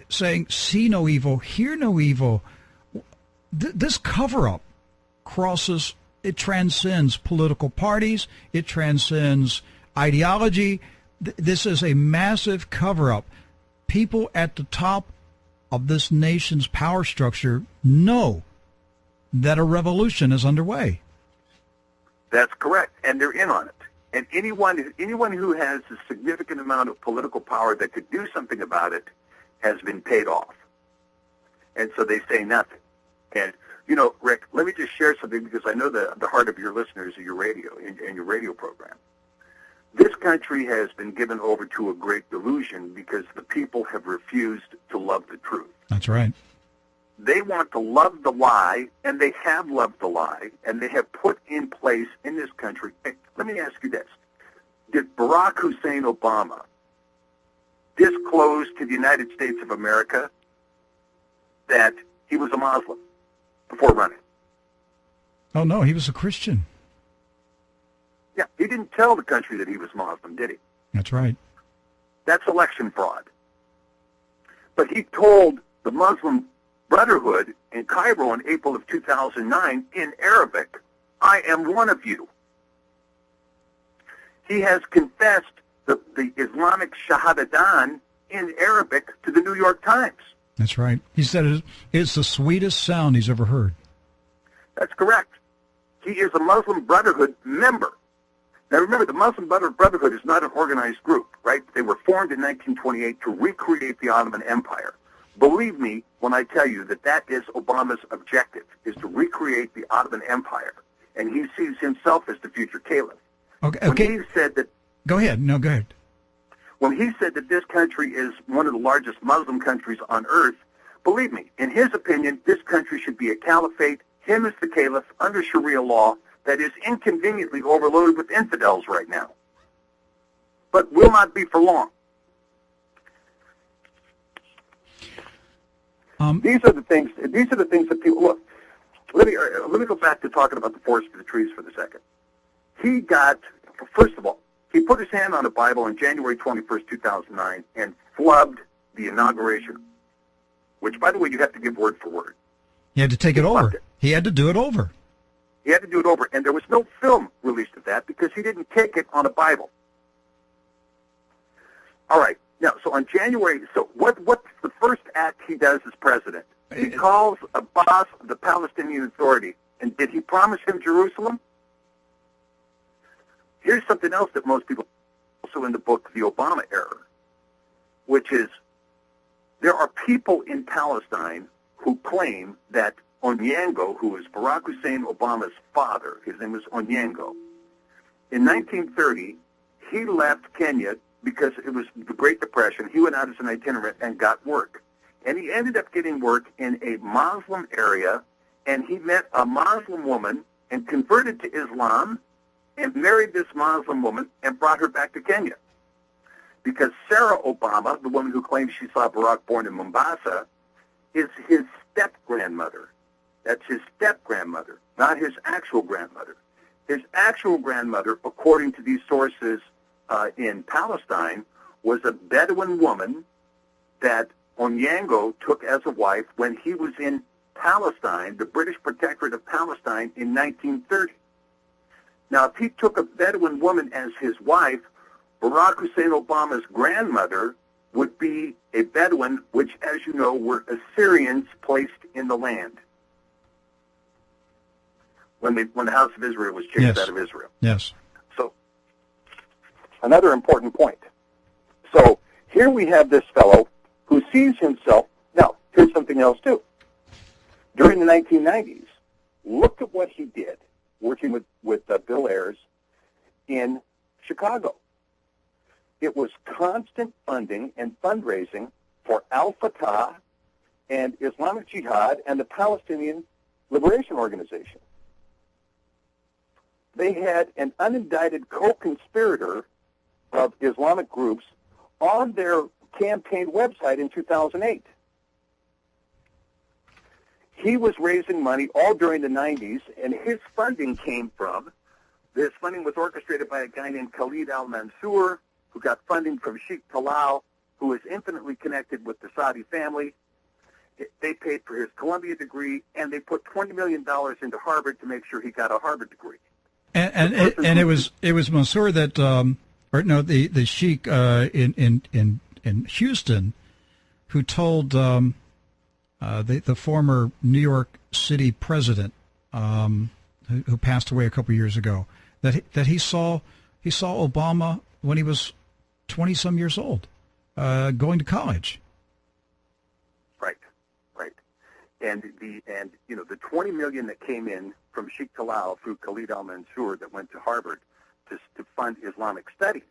Speaker 3: saying, see no evil, hear no evil. This cover-up crosses, it transcends political parties, it transcends ideology, This is a massive cover-up. People at the top of this nation's power structure know that a revolution is underway.
Speaker 4: That's correct, and they're in on it. And anyone who has a significant amount of political power that could do something about it has been paid off. And so they say nothing. And, Rick, let me just share something because I know the heart of your listeners of your radio and your radio program. This country has been given over to a great delusion because the people have refused to love the truth.
Speaker 3: That's right.
Speaker 4: They want to love the lie, and they have loved the lie, and they have put in place in this country. Let me ask you this. Did Barack Hussein Obama disclose to the United States of America that he was a Muslim before running?
Speaker 3: Oh, no, he was a Christian.
Speaker 4: Yeah, he didn't tell the country that he was Muslim, did he?
Speaker 3: That's right.
Speaker 4: That's election fraud. But he told the Muslim Brotherhood in Cairo in April of 2009 in Arabic, I am one of you. He has confessed the Islamic Shahadadan in Arabic to the New York Times.
Speaker 3: That's right. He said it's the sweetest sound he's ever heard.
Speaker 4: That's correct. He is a Muslim Brotherhood member. Now remember, the Muslim Brotherhood is not an organized group, right? They were formed in 1928 to recreate the Ottoman Empire. Believe me when I tell you that is Obama's objective, is to recreate the Ottoman Empire. And he sees himself as the future caliph.
Speaker 3: Okay.
Speaker 4: When he said that,
Speaker 3: go ahead. No, go ahead.
Speaker 4: When he said that this country is one of the largest Muslim countries on earth, believe me, in his opinion, this country should be a caliphate, him as the caliph, under Sharia law, that is inconveniently overloaded with infidels right now. But will not be for long. These are the things that people look. Let me go back to talking about the forest for the trees for the second. First of all, he put his hand on a Bible on January 21st, 2009, and flubbed the inauguration, which, by the way, you have to give word for word.
Speaker 3: He had to take it over. He had to do it over.
Speaker 4: He had to do it over, and there was no film released of that because he didn't take it on a Bible. All right. Now, so on January, what's the first act he does as president? He calls Abbas the Palestinian Authority, and did he promise him Jerusalem? Here's something else that most people also in the book, The Obama Error, which is there are people in Palestine who claim that Onyango, who is Barack Hussein Obama's father, his name was Onyango, in 1930, he left Kenya because it was the Great Depression. He went out as an itinerant and got work. And he ended up getting work in a Muslim area, and he met a Muslim woman and converted to Islam and married this Muslim woman and brought her back to Kenya. Because Sarah Obama, the woman who claims she saw Barack born in Mombasa, is his step-grandmother. That's his step-grandmother, not his actual grandmother. His actual grandmother, according to these sources in Palestine, was a Bedouin woman that Onyango took as a wife when he was in Palestine, the British Protectorate of Palestine, in 1930. Now, if he took a Bedouin woman as his wife, Barack Hussein Obama's grandmother would be a Bedouin, which, as you know, were Assyrians placed in the land when the House of Israel was chased out of Israel.
Speaker 3: Yes.
Speaker 4: So, another important point. So, here we have this fellow who sees himself. Now, here's something else, too. During the 1990s, look at what he did working with Bill Ayers in Chicago. It was constant funding and fundraising for Al-Fatah and Islamic Jihad and the Palestinian Liberation Organization. They had an unindicted co-conspirator of Islamic groups on their campaign website in 2008. He was raising money all during the 90s, and his funding this funding was orchestrated by a guy named Khalid al-Mansour, who got funding from Sheikh Talal, who is infinitely connected with the Saudi family. They paid for his Columbia degree, and they put $20 million into Harvard to make sure he got a Harvard degree.
Speaker 3: And it was Mansour that, or no, the sheik in Houston, who told the former New York City president, who passed away a couple of years ago, that he saw Obama when he was 20-some years old, going to college.
Speaker 4: Right. And the $20 million that came in from Sheikh Talal through Khalid al-Mansour that went to Harvard to fund Islamic studies.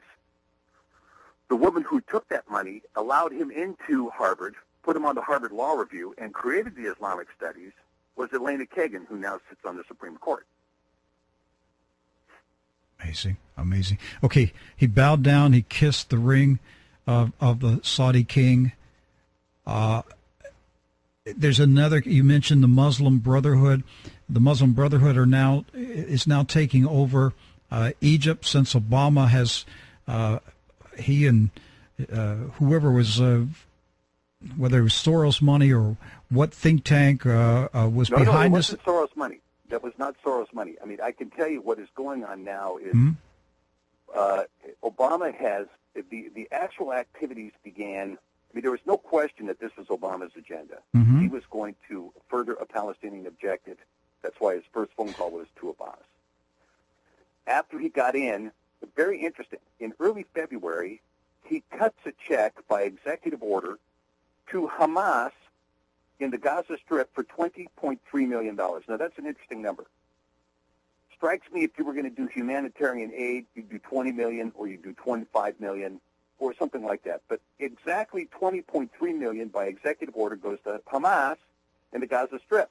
Speaker 4: The woman who took that money allowed him into Harvard, put him on the Harvard Law Review, and created the Islamic studies was Elena Kagan, who now sits on the Supreme Court.
Speaker 3: Amazing. Okay, he bowed down. He kissed the ring of the Saudi king. There's another. You mentioned the Muslim Brotherhood. The Muslim Brotherhood is now taking over Egypt since Obama has. He and whoever was, whether it was Soros money or what think tank was behind this.
Speaker 4: No, it wasn't Soros money. That was not Soros money. I mean, I can tell you what is going on now is Obama has the actual activities began. I mean, there was no question that this was Obama's agenda.
Speaker 3: Mm-hmm.
Speaker 4: He was going to further a Palestinian objective. That's why his first phone call was to Abbas. After he got in, very interesting, in early February, he cuts a check by executive order to Hamas in the Gaza Strip for $20.3 million. Now, that's an interesting number. Strikes me if you were going to do humanitarian aid, you'd do $20 million or you'd do $25 million or something like that. But exactly $20.3 million by executive order goes to Hamas in the Gaza Strip.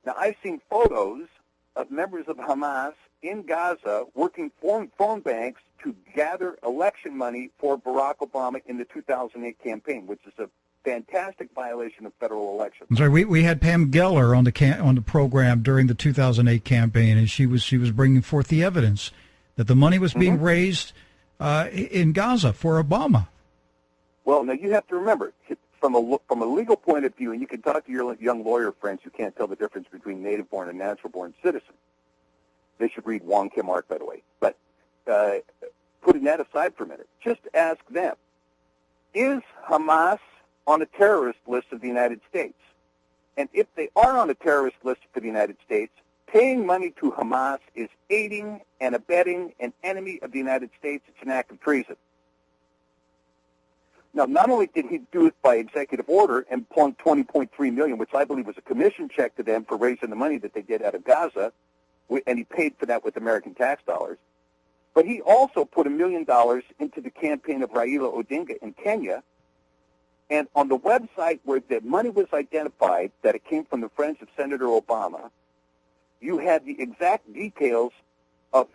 Speaker 4: Now, I've seen photos of members of Hamas in Gaza working phone banks to gather election money for Barack Obama in the 2008 campaign, which is a fantastic violation of federal elections.
Speaker 3: I'm sorry, we had Pam Geller on the program during the 2008 campaign, and she was bringing forth the evidence that the money was being raised in Gaza for Obama.
Speaker 4: Well, now you have to remember, from a legal point of view, and you can talk to your young lawyer friends who can't tell the difference between native-born and natural-born citizen. They should read Wong Kim Ark, by the way. But putting that aside for a minute, just ask them, is Hamas on a terrorist list of the United States? And if they are on a terrorist list for the United States, paying money to Hamas is aiding and abetting an enemy of the United States. It's an act of treason. Now, not only did he do it by executive order and plunk $20.3 million, which I believe was a commission check to them for raising the money that they did out of Gaza, and he paid for that with American tax dollars, but he also put $1 million into the campaign of Raila Odinga in Kenya. And on the website where the money was identified, that it came from the friends of Senator Obama, you had the exact details of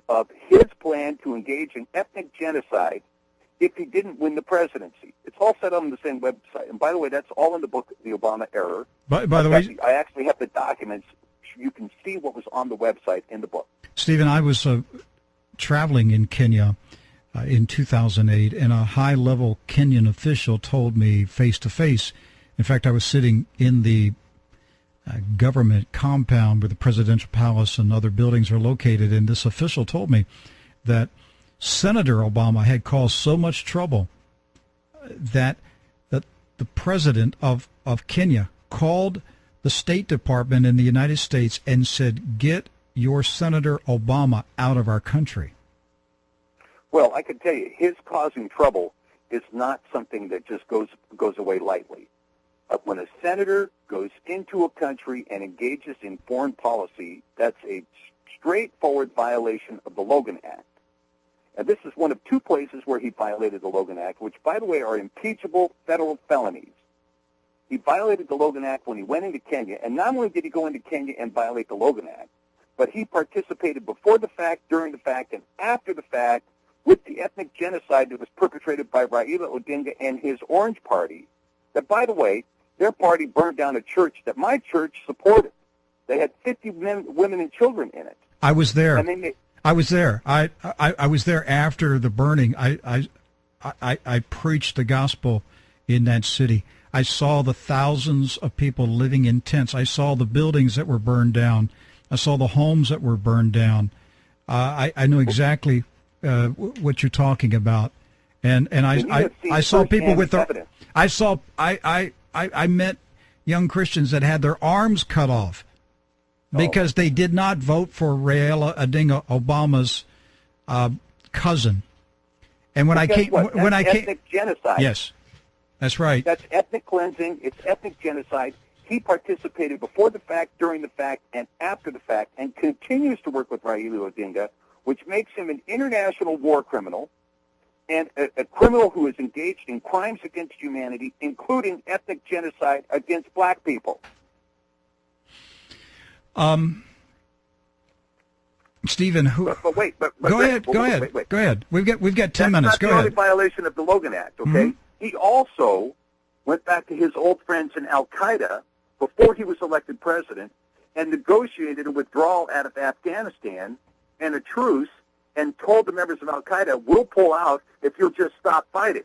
Speaker 4: his plan to engage in ethnic genocide if he didn't win the presidency. It's all set on the same website. And by the way, that's all in the book, The Obama Error.
Speaker 3: By the way,
Speaker 4: I actually have the documents. You can see what was on the website in the book.
Speaker 3: Stephen, I was traveling in Kenya in 2008, and a high-level Kenyan official told me face-to-face. In fact, I was sitting in the government compound where the presidential palace and other buildings are located, and this official told me that Senator Obama had caused so much trouble that the president of Kenya called the State Department in the United States and said, "Get your Senator Obama out of our country."
Speaker 4: Well, I can tell you, his causing trouble is not something that just goes away lightly. When a senator goes into a country and engages in foreign policy, that's a straightforward violation of the Logan Act. And this is one of two places where he violated the Logan Act, which, by the way, are impeachable federal felonies. He violated the Logan Act when he went into Kenya, and not only did he go into Kenya and violate the Logan Act, but he participated before the fact, during the fact, and after the fact with the ethnic genocide that was perpetrated by Raila Odinga and his Orange Party, that, by the way, their party burned down a church that my church supported. They had 50 men, women, and children in it.
Speaker 3: I was there.
Speaker 4: And
Speaker 3: I was there. I was there after the burning. I preached the gospel in that city. I saw the thousands of people living in tents. I saw the buildings that were burned down. I saw the homes that were burned down. I know exactly what you're talking about, and I saw people with their, I met young Christians that had their arms cut off because they did not vote for Raila Odinga, Obama's cousin. And when
Speaker 4: That's ethnic genocide.
Speaker 3: Yes, that's right.
Speaker 4: That's ethnic cleansing. It's ethnic genocide. He participated before the fact, during the fact, and after the fact, and continues to work with Raila Odinga, which makes him an international war criminal and a criminal who is engaged in crimes against humanity, including ethnic genocide against black people.
Speaker 3: Stephen,
Speaker 4: but wait,
Speaker 3: go ahead. We've got 10 minutes. Go ahead.
Speaker 4: That's not the only violation of the Logan Act, okay? Mm-hmm. He also went back to his old friends in Al-Qaeda before he was elected president and negotiated a withdrawal out of Afghanistan and a truce and told the members of Al-Qaeda, we'll pull out if you'll just stop fighting.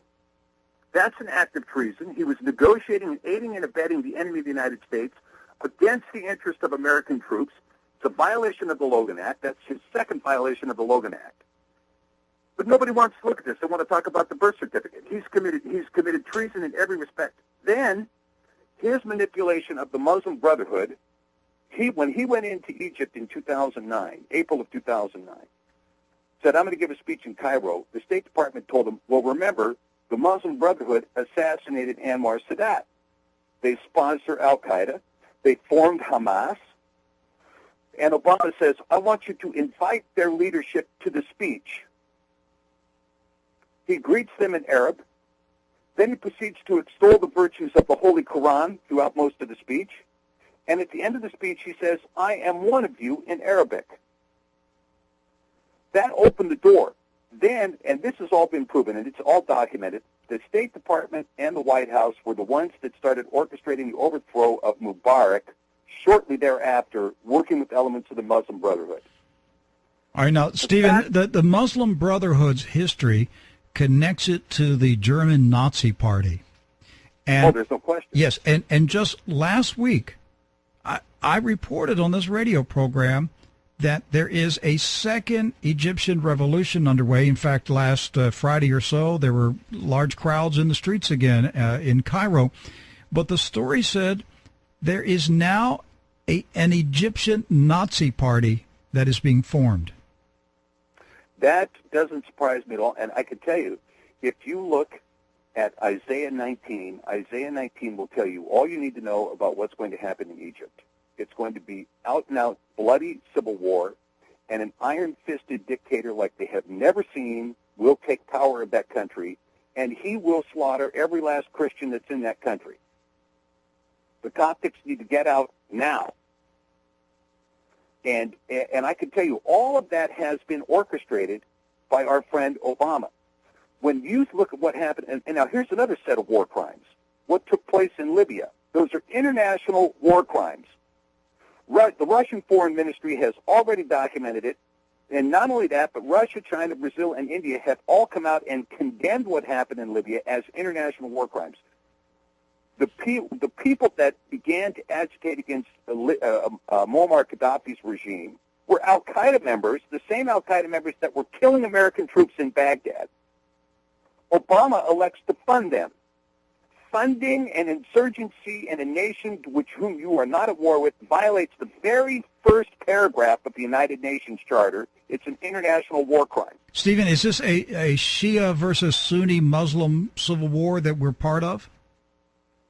Speaker 4: That's an act of treason. He was negotiating and aiding and abetting the enemy of the United States against the interest of American troops. It's a violation of the Logan Act. That's his second violation of the Logan Act. But nobody wants to look at this. They want to talk about the birth certificate. He's committed treason in every respect. Then, his manipulation of the Muslim Brotherhood, when he went into Egypt in 2009, April of 2009, said, I'm going to give a speech in Cairo. The State Department told him, well, remember, the Muslim Brotherhood assassinated Anwar Sadat. They sponsor Al-Qaeda. They formed Hamas. And Obama says, I want you to invite their leadership to the speech. He greets them in Arab. Then he proceeds to extol the virtues of the Holy Quran throughout most of the speech. And at the end of the speech, he says, I am one of you in Arabic. That opened the door. Then, and this has all been proven, and it's all documented, the State Department and the White House were the ones that started orchestrating the overthrow of Mubarak shortly thereafter, working with elements of the Muslim Brotherhood.
Speaker 3: All right, now, Stephen, the Muslim Brotherhood's history connects it to the German Nazi Party. And,
Speaker 4: there's no question.
Speaker 3: Yes, and just last week, I reported on this radio program that there is a second Egyptian revolution underway. In fact, last Friday or so, there were large crowds in the streets again in Cairo. But the story said there is now an Egyptian Nazi party that is being formed.
Speaker 4: That doesn't surprise me at all. And I can tell you, if you look at Isaiah 19, Isaiah 19 will tell you all you need to know about what's going to happen in Egypt. It's going to be out-and-out bloody civil war, and an iron-fisted dictator like they have never seen will take power of that country, and he will slaughter every last Christian that's in that country. The Coptics need to get out now. And I can tell you, all of that has been orchestrated by our friend Obama. When you look at what happened, and now here's another set of war crimes. What took place in Libya? Those are international war crimes. The Russian Foreign Ministry has already documented it, and not only that, but Russia, China, Brazil, and India have all come out and condemned what happened in Libya as international war crimes. The people that began to agitate against Muammar Gaddafi's regime were Al-Qaeda members, the same Al-Qaeda members that were killing American troops in Baghdad. Obama elects to fund them. Funding an insurgency in a nation whom you are not at war with violates the very first paragraph of the United Nations Charter. It's an international war crime.
Speaker 3: Stephen, is this a Shia versus Sunni Muslim civil war that we're part of?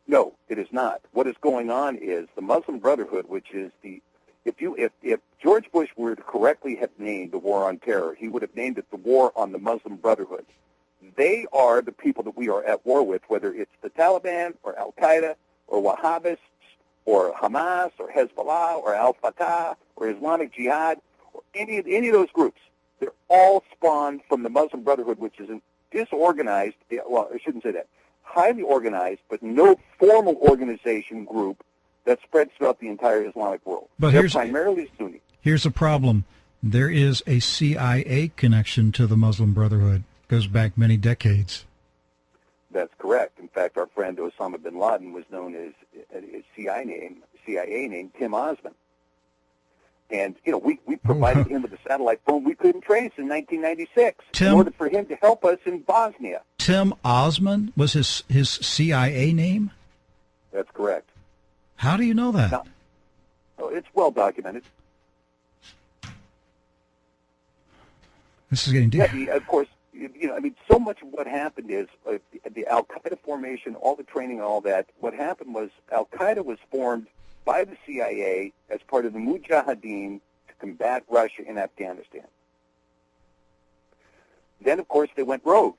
Speaker 4: No, it is not. What is going on is the Muslim Brotherhood, which is if George Bush were to correctly have named the war on terror, he would have named it the war on the Muslim Brotherhood. They are the people that we are at war with, whether it's the Taliban or Al-Qaeda or Wahhabists or Hamas or Hezbollah or Al-Fatah or Islamic Jihad or any of those groups. They're all spawned from the Muslim Brotherhood, which is a disorganized, well, I shouldn't say that, highly organized, but no formal organization group that spreads throughout the entire Islamic world.
Speaker 3: But
Speaker 4: they're primarily Sunni.
Speaker 3: Here's the problem. There is a CIA connection to the Muslim Brotherhood. Goes back many decades.
Speaker 4: That's correct. In fact, our friend Osama bin Laden was known as his CIA name Tim Osman. And, we provided him with a satellite phone we couldn't trace in 1996 in order for him to help us in Bosnia.
Speaker 3: Tim Osman was his CIA name?
Speaker 4: That's correct.
Speaker 3: How do you know that?
Speaker 4: Now, it's well documented.
Speaker 3: This is getting deep.
Speaker 4: Yeah, of course, so much of what happened is the Al-Qaeda formation, all the training and all that, what happened was Al-Qaeda was formed by the CIA as part of the Mujahideen to combat Russia in Afghanistan. Then, of course, they went rogue.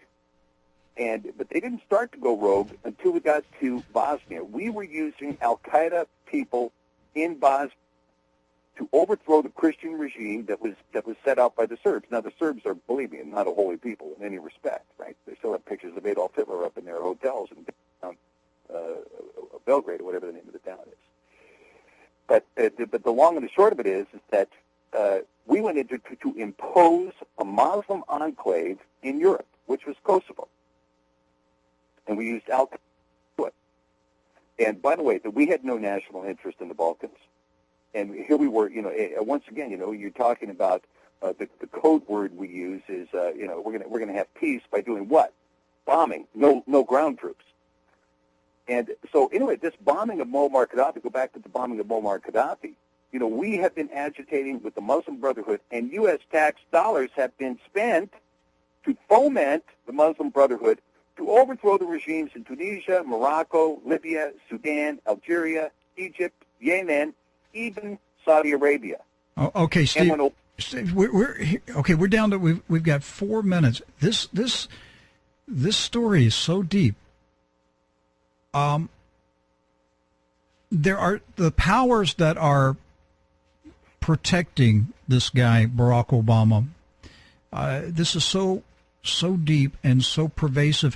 Speaker 4: But they didn't start to go rogue until we got to Bosnia. We were using Al-Qaeda people in Bosnia to overthrow the Christian regime that was set out by the Serbs. Now, the Serbs are, believe me, not a holy people in any respect, right? They still have pictures of Adolf Hitler up in their hotels in Belgrade or whatever the name of the town is. But the long and the short of it is that we went into to impose a Muslim enclave in Europe, which was Kosovo. And we used Al-Qaeda to do it. And by the way, we had no national interest in the Balkans. And here we were, once again, you're talking about the code word we use is, we're going to have peace by doing what? Bombing, no ground troops. And so, anyway, this bombing of Muammar Gaddafi, go back to the bombing of Muammar Gaddafi, we have been agitating with the Muslim Brotherhood, and U.S. tax dollars have been spent to foment the Muslim Brotherhood to overthrow the regimes in Tunisia, Morocco, Libya, Sudan, Algeria, Egypt, Yemen, even Saudi Arabia.
Speaker 3: Oh, okay, Steve. Steve, we're down to we've got 4 minutes. This story is so deep. There are the powers that are protecting this guy, Barack Obama. This is so deep and so pervasive.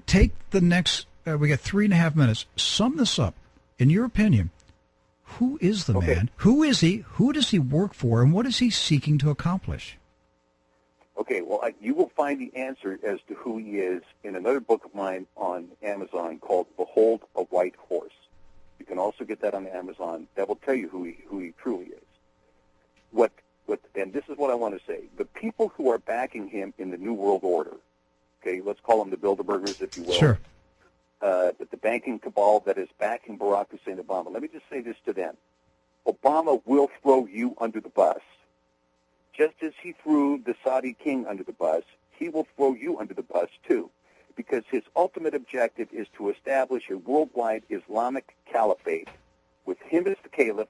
Speaker 3: Take the next. We got 3.5 minutes. Sum this up, in your opinion. Who is the man? Who is he? Who does he work for? And what is he seeking to accomplish?
Speaker 4: Okay, well, you will find the answer as to who he is in another book of mine on Amazon called Behold a White Horse. You can also get that on Amazon. That will tell you who he truly is. And this is what I want to say. The people who are backing him in the New World Order, okay, let's call them the Bilderbergers, if you will.
Speaker 3: Sure.
Speaker 4: But the banking cabal that is backing Barack Hussein Obama, let me just say this to them. Obama will throw you under the bus. Just as he threw the Saudi king under the bus, he will throw you under the bus too, because his ultimate objective is to establish a worldwide Islamic caliphate with him as the caliph,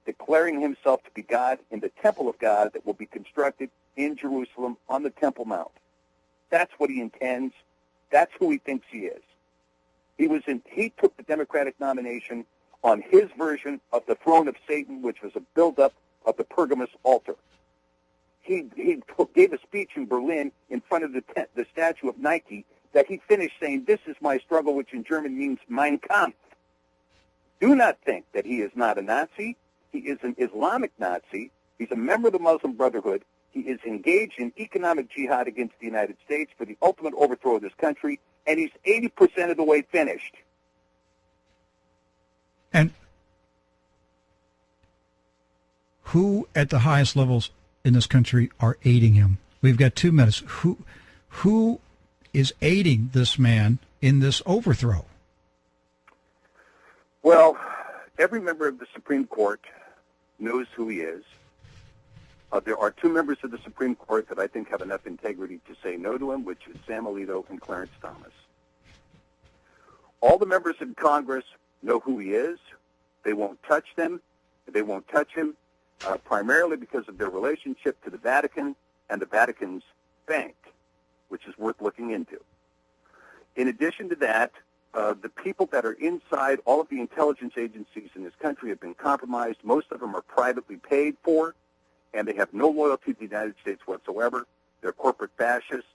Speaker 4: declaring himself to be God in the temple of God that will be constructed in Jerusalem on the Temple Mount. That's what he intends. That's who he thinks he is. He took the Democratic nomination on his version of the throne of Satan, which was a buildup of the Pergamus altar. He gave a speech in Berlin in front of the statue of Nike that he finished saying, "This is my struggle," which in German means Mein Kampf. Do not think that he is not a Nazi. He is an Islamic Nazi. He's a member of the Muslim Brotherhood. He is engaged in economic jihad against the United States for the ultimate overthrow of this country, and he's 80% of the way finished.
Speaker 3: And who at the highest levels in this country are aiding him? We've got 2 minutes. Who is aiding this man in this overthrow?
Speaker 4: Well, every member of the Supreme Court knows who he is. There are 2 members of the Supreme Court that I think have enough integrity to say no to him, which is Sam Alito and Clarence Thomas. All the members in Congress know who he is. They won't touch them. They won't touch him, primarily because of their relationship to the Vatican and the Vatican's bank, which is worth looking into. In addition to that, the people that are inside all of the intelligence agencies in this country have been compromised. Most of them are privately paid for, and they have no loyalty to the United States whatsoever. They're corporate fascists.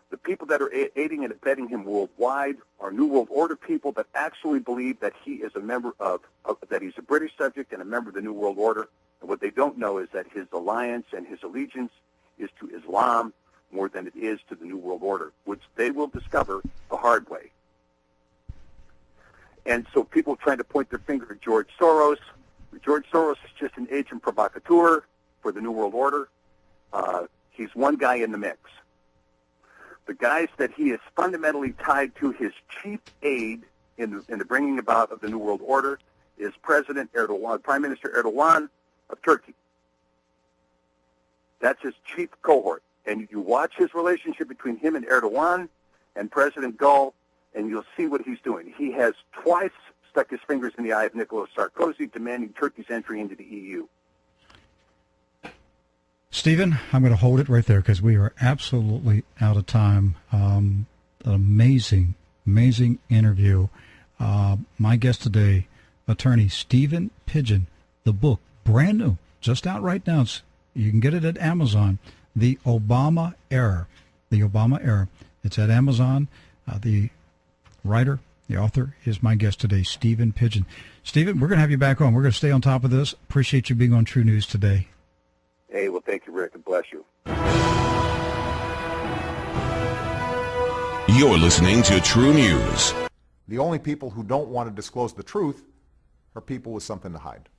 Speaker 4: The people that are aiding and abetting him worldwide are New World Order people that actually believe that he is a member that he's a British subject and a member of the New World Order. And what they don't know is that his alliance and his allegiance is to Islam more than it is to the New World Order, which they will discover the hard way. And so people trying to point their finger at George Soros, George Soros is just an agent provocateur for the New World Order. He's one guy in the mix. The guys that he is fundamentally tied to, his chief aide in the bringing about of the New World Order, is President Erdogan, Prime Minister Erdogan of Turkey. That's his chief cohort. And you watch his relationship between him and Erdogan and President Gül, and you'll see what he's doing. He has twice stuck his fingers in the eye of Nicolas Sarkozy, demanding Turkey's entry into the EU.
Speaker 3: Stephen, I'm going to hold it right there because we are absolutely out of time. An amazing, amazing interview. My guest today, attorney Stephen Pidgeon. The book, brand new, just out right now. You can get it at Amazon. The Obama Era. The Obama Era. It's at Amazon. The writer, the author, is my guest today, Stephen Pidgeon. Stephen, we're going to have you back on. We're going to stay on top of this. Appreciate you being on True News today.
Speaker 4: Hey, well, thank you, Rick, and bless you.
Speaker 2: You're listening to True News.
Speaker 1: The only people who don't want to disclose the truth are people with something to hide.